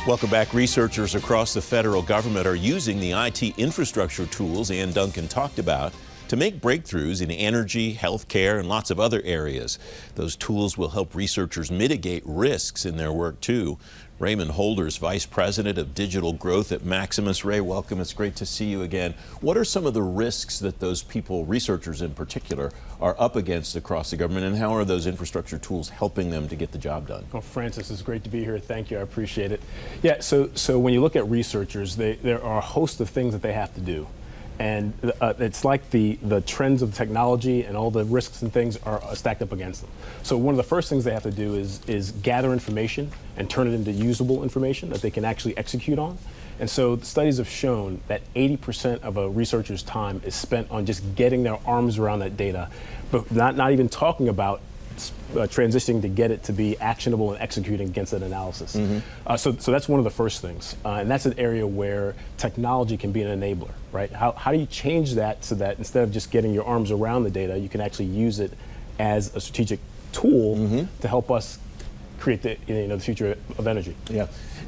Welcome back. Researchers across the federal government are using the IT infrastructure tools Ann Duncan talked about to make breakthroughs in energy, healthcare, and lots of other areas. Those tools will help researchers mitigate risks in their work too. Raymond Holder is Vice President of Digital Growth at Maximus. Ray, welcome. It's great to see you again. What are some of the risks that those people, researchers in particular, are up against across the government, and how are those infrastructure tools helping them to get the job done? Well, Francis, it's great to be here. Thank you. I appreciate it. Yeah, so when you look at researchers, there are a host of things that they have to do. And it's like the trends of technology and all the risks and things are stacked up against them. So one of the first things they have to do is gather information and turn it into usable information that they can actually execute on. And so the studies have shown that 80% of a researcher's time is spent on just getting their arms around that data, but not even talking about transitioning to get it to be actionable and executing against that analysis. So that's one of the first things. And that's an area where technology can be an enabler, right? How do you change that so that instead of just getting your arms around the data, you can actually use it as a strategic tool to help us create the future of energy? Yeah.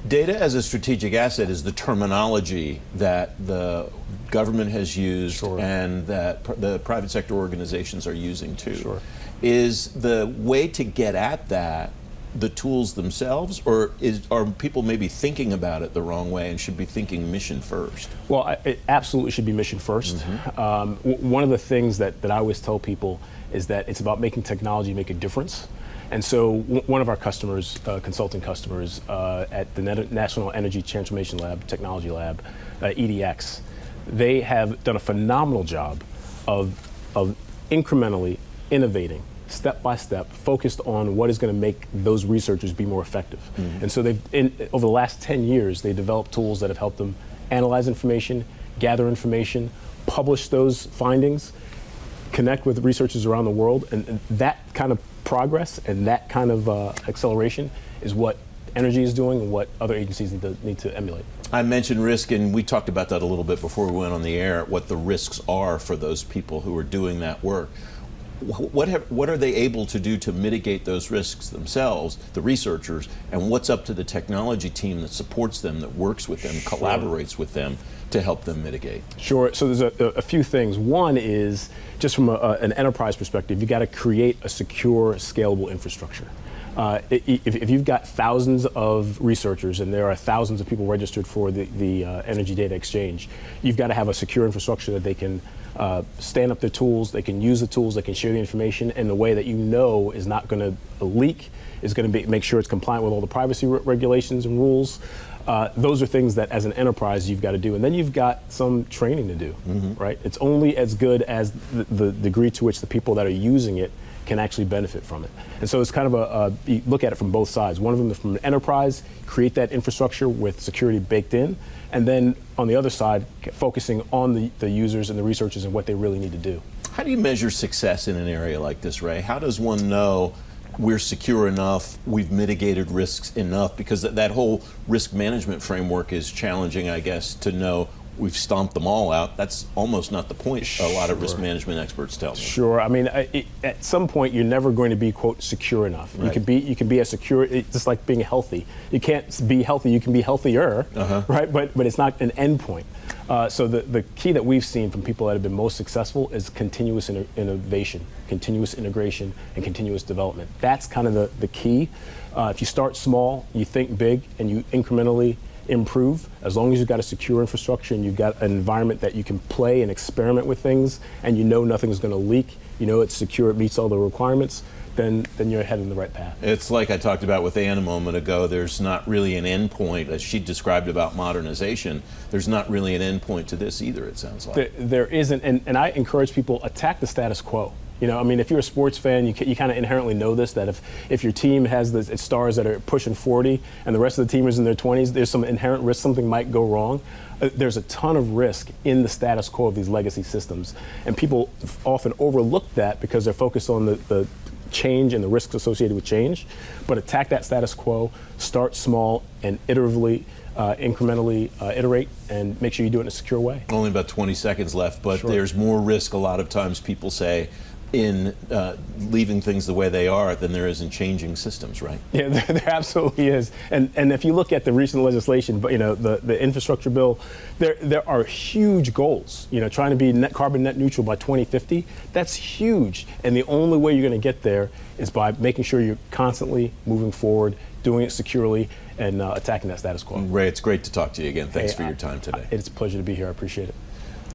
Data as a strategic asset is the terminology that the government has used and that the private sector organizations are using too. Is the way to get at that the tools themselves, or are people maybe thinking about it the wrong way and should be thinking mission first? Well, it absolutely should be mission first. One of the things that I always tell people is that it's about making technology make a difference. And so one of our customers, consulting customers at the National Energy Transformation Lab, Technology Lab, EDX, they have done a phenomenal job of incrementally innovating, step by step, focused on what is going to make those researchers be more effective. And so over the last 10 years, they developed tools that have helped them analyze information, gather information, publish those findings, connect with researchers around the world, and that kind of progress and that kind of acceleration is what energy is doing and what other agencies need to emulate. I mentioned risk, and we talked about that a little bit before we went on the air, what the risks are for those people who are doing that work. What are they able to do to mitigate those risks themselves, the researchers, and what's up to the technology team that supports them, that works with them, collaborates with them to help them mitigate? Sure. So there's a few things. One is, just from an enterprise perspective, you got to create a secure, scalable infrastructure. If you've got thousands of researchers and there are thousands of people registered for the Energy Data Exchange, you've got to have a secure infrastructure that they can stand up their tools, they can use the tools, they can share the information in a way that you know is not going to leak, is going to make sure it's compliant with all the privacy regulations and rules. Those are things that as an enterprise you've got to do. And then you've got some training to do, right? It's only as good as the degree to which the people that are using it can actually benefit from it. And so it's kind of you look at it from both sides. One of them is from an enterprise, create that infrastructure with security baked in, and then on the other side, focusing on the users and the researchers and what they really need to do. How do you measure success in an area like this, Ray? How does one know we're secure enough, we've mitigated risks enough? Because that whole risk management framework is challenging, I guess, to know we've stomped them all out. That's almost not the point, a lot of risk management experts tell me. Sure. I mean, at some point, you're never going to be, quote, secure enough. Right. You can be as secure, it's just like being healthy. You can't be healthy, you can be healthier, right? But it's not an end point. So the key that we've seen from people that have been most successful is continuous innovation, continuous integration, and continuous development. That's kind of the key. If you start small, you think big, and you incrementally improve, as long as you've got a secure infrastructure and you've got an environment that you can play and experiment with things, and you know nothing is going to leak, you know it's secure, it meets all the requirements, then you're heading the right path. It's like I talked about with Ann a moment ago, there's not really an end point, as she described about modernization, there's not really an end point to this either, it sounds like. There isn't, and I encourage people, attack the status quo. You know, I mean, if you're a sports fan, you kind of inherently know this, that if your team has its stars that are pushing 40 and the rest of the team is in their 20s, there's some inherent risk something might go wrong. There's a ton of risk in the status quo of these legacy systems. And people often overlook that because they're focused on the change and the risks associated with change. But attack that status quo, start small, and iteratively, incrementally iterate, and make sure you do it in a secure way. Only about 20 seconds left, but there's more risk a lot of times, people say, in leaving things the way they are than there is in changing systems, right? Yeah, there absolutely is. And if you look at the recent legislation, the infrastructure bill, there are huge goals. Trying to be carbon net neutral by 2050, that's huge. And the only way you're going to get there is by making sure you're constantly moving forward, doing it securely, and attacking that status quo. Ray, it's great to talk to you again. Thanks for your time today. It's a pleasure to be here. I appreciate it.